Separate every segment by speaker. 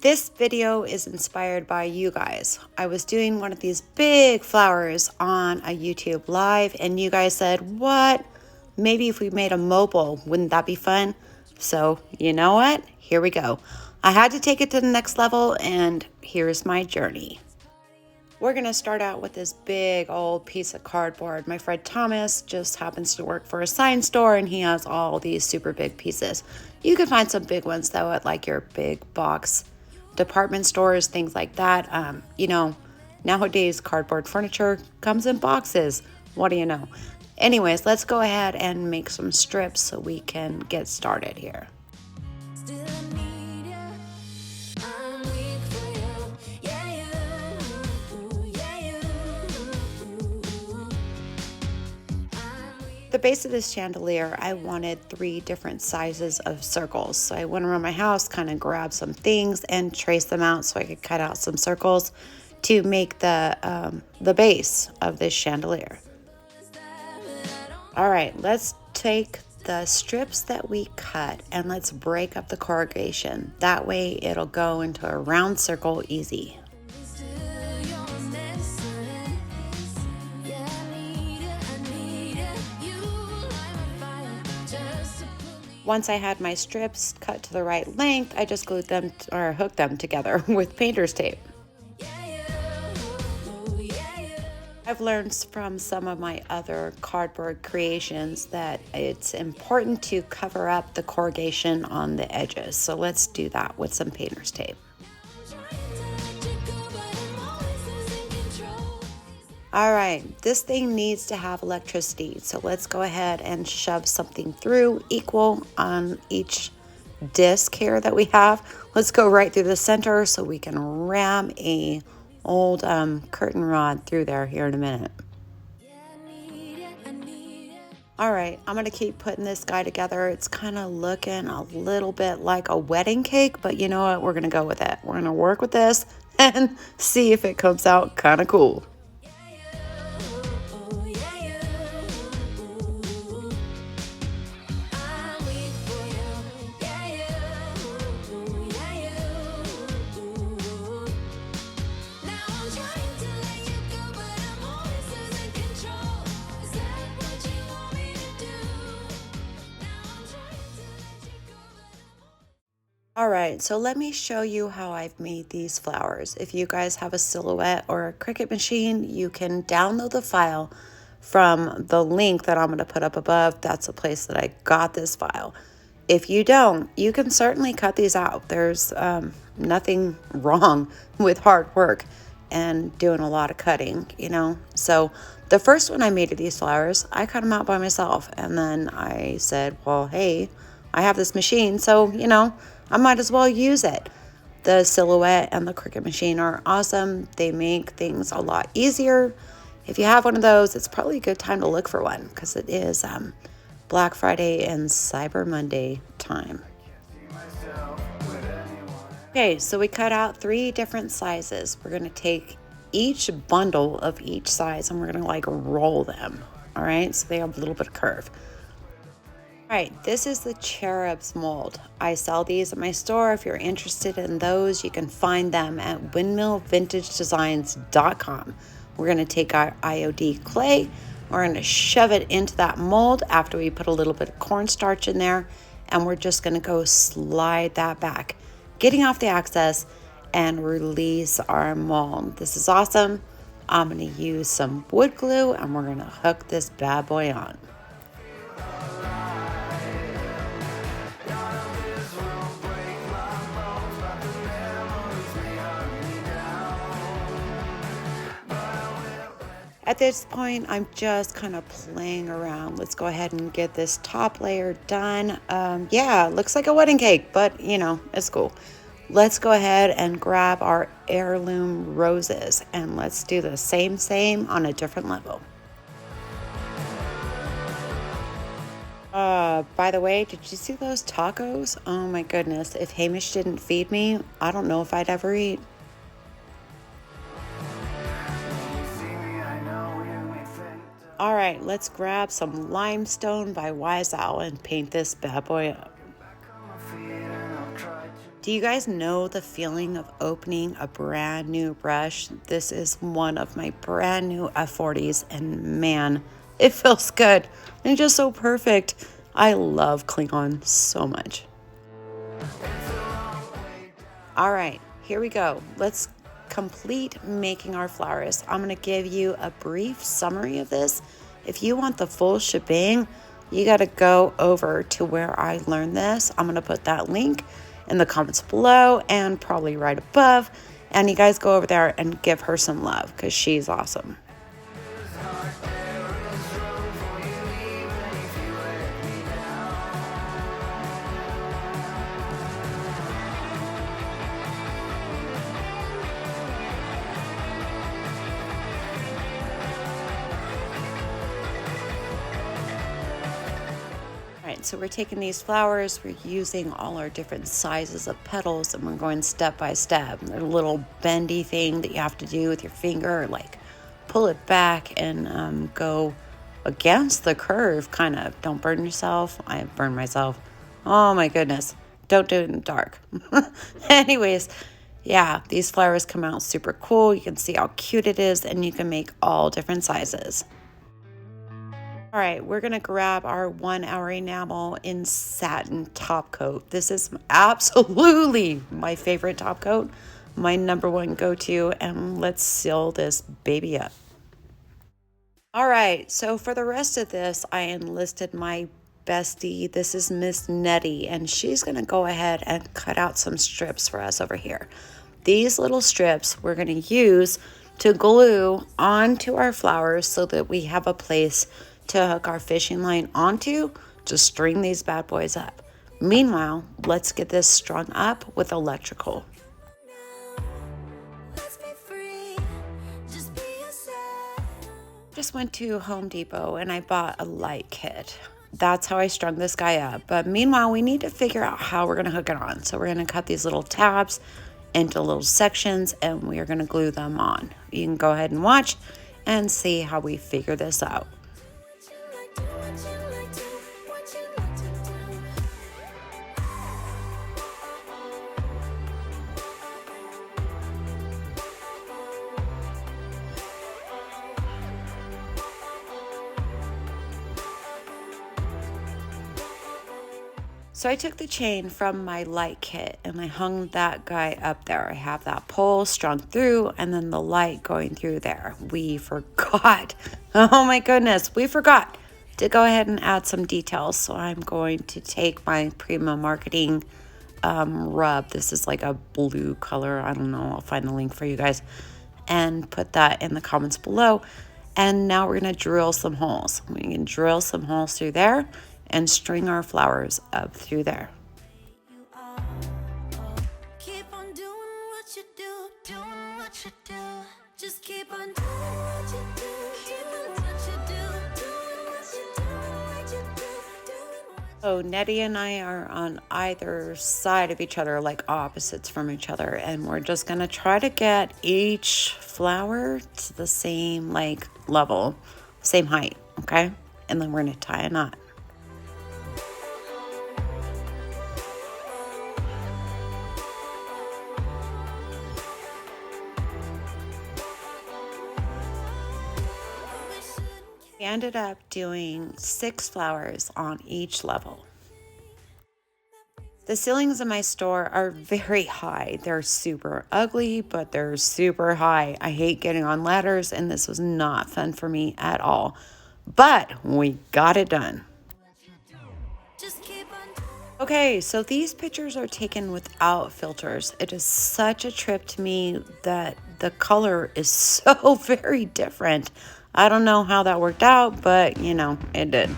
Speaker 1: This video is inspired by you guys. I was doing one of these big flowers on a YouTube live and you guys said, what? Maybe if we made a mobile, wouldn't that be fun? So you know what? Here we go. I had to take it to the next level and here's my journey. We're gonna start out with this big old piece of cardboard. My friend Thomas just happens to work for a sign store and he has all these super big pieces. You can find some big ones though at like your big box department stores, things like that. Nowadays cardboard furniture comes in boxes. What do you know? Anyways, let's go ahead and make some strips so we can get started here. The base of this chandelier, I wanted 3 different sizes of circles. So I went around my house, kind of grabbed some things and traced them out so I could cut out some circles to make the base of this chandelier. All right, let's take the strips that we cut and let's break up the corrugation. That way it'll go into a round circle easy. Once I had my strips cut to the right length, I just glued them or hooked them together with painter's tape. I've learned from some of my other cardboard creations that it's important to cover up the corrugation on the edges. So let's do that with some painter's tape. All right, this thing needs to have electricity, so let's go ahead and shove something through equal on each disc here that we have. Let's go right through the center so we can ram a old curtain rod through there here in a minute. All right, I'm gonna keep putting this guy together. It's kind of looking a little bit like a wedding cake, but you know what? We're gonna go with it. We're gonna work with this and see if it comes out kind of cool. All right, so let me show you how I've made these flowers. If you guys have a Silhouette or a Cricut machine, you can download the file from the link that I'm going to put up above. That's the place that I got this file. If you don't, you can certainly cut these out. There's nothing wrong with hard work and doing a lot of cutting, you know. So the first one I made of these flowers, I cut them out by myself. And then I said, well, hey, I have this machine, so, you know, I might as well use it. The Silhouette and the Cricut machine are awesome. They make things a lot easier. If you have one of those, it's probably a good time to look for one because it is Black Friday and Cyber Monday time. Okay, so we cut out 3 different sizes. We're gonna take each bundle of each size and we're gonna like roll them. All right, so they have a little bit of curve. All right, this is the cherubs mold. I sell these at my store. If you're interested in those, you can find them at windmillvintagedesigns.com. We're going to take our IOD clay. We're going to shove it into that mold after we put a little bit of cornstarch in there. And we're just going to go slide that back, getting off the excess and release our mold. This is awesome. I'm going to use some wood glue and we're going to hook this bad boy on. At this point, I'm just kind of playing around. Let's go ahead and get this top layer done. Yeah, looks like a wedding cake, but you know, it's cool. Let's go ahead and grab our heirloom roses and let's do the same on a different level. By the way, did you see those tacos? Oh my goodness, if Hamish didn't feed me, I don't know if I'd ever eat. All right, let's grab some limestone by Wise Owl and paint this bad boy up. Do you guys know the feeling of opening a brand new brush? This is one of my brand new F40s, and man, it feels good and just so perfect. I love Klingon so much. All right, here we go. Let's complete making our flowers. I'm going to give you a brief summary of this. If you want the full shebang, you got to go over to where I learned this. I'm going to put that link in the comments below and probably right above. And you guys go over there and give her some love because she's awesome. So we're taking these flowers, we're using all our different sizes of petals, and we're going step by step. There's a little bendy thing that you have to do with your finger, like pull it back and go against the curve, kind of. Don't burn yourself. I burned myself. Oh my goodness. Don't do it in the dark. Anyways, yeah, these flowers come out super cool. You can see how cute it is, and you can make all different sizes. All right, we're gonna grab our 1 hour enamel in satin top coat. This is absolutely my favorite top coat, my #1 go-to, and let's seal this baby up. All right, so for the rest of this, I enlisted my bestie. This is Miss Nettie, and she's gonna go ahead and cut out some strips for us over here. These little strips we're gonna use to glue onto our flowers so that we have a place to hook our fishing line onto to string these bad boys up. Meanwhile, let's get this strung up with electrical. Just went to Home Depot and I bought a light kit. That's how I strung this guy up. But meanwhile, we need to figure out how we're gonna hook it on. So we're gonna cut these little tabs into little sections and we are gonna glue them on. You can go ahead and watch and see how we figure this out. So I took the chain from my light kit and I hung that guy up there. I have that pole strung through and then the light going through there. We forgot, oh my goodness, we forgot to go ahead and add some details. So I'm going to take my Prima Marketing rub. This is like a blue color. I don't know. I'll find the link for you guys and put that in the comments below. And now we're going to drill some holes. We can drill some holes through there and string our flowers up through there. Keep on doing what you do, doing what you do. Just keep on doing what you do, doing what you do, doing what you do, what you do, doing what. So Nettie and I are on either side of each other, like opposites from each other, and we're just gonna try to get each flower to the same like level, same height, okay? And then we're gonna tie a knot. We ended up doing 6 flowers on each level. The ceilings in my store are very high. They're super ugly, but they're super high. I hate getting on ladders, and this was not fun for me at all. But we got it done. Okay, so these pictures are taken without filters. It is such a trip to me that the color is so very different. I don't know how that worked out, but you know, it did.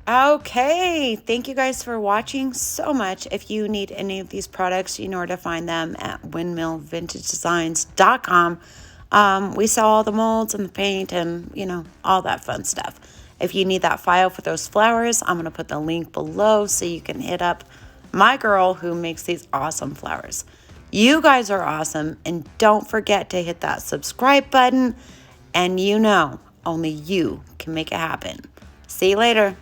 Speaker 1: Okay, thank you guys for watching so much. If you need any of these products, you know where to find them at windmillvintagedesigns.com. We sell all the molds and the paint and, you know, all that fun stuff. If you need that file for those flowers, I'm going to put the link below so you can hit up my girl who makes these awesome flowers. You guys are awesome, and don't forget to hit that subscribe button, and you know, only you can make it happen. See you later.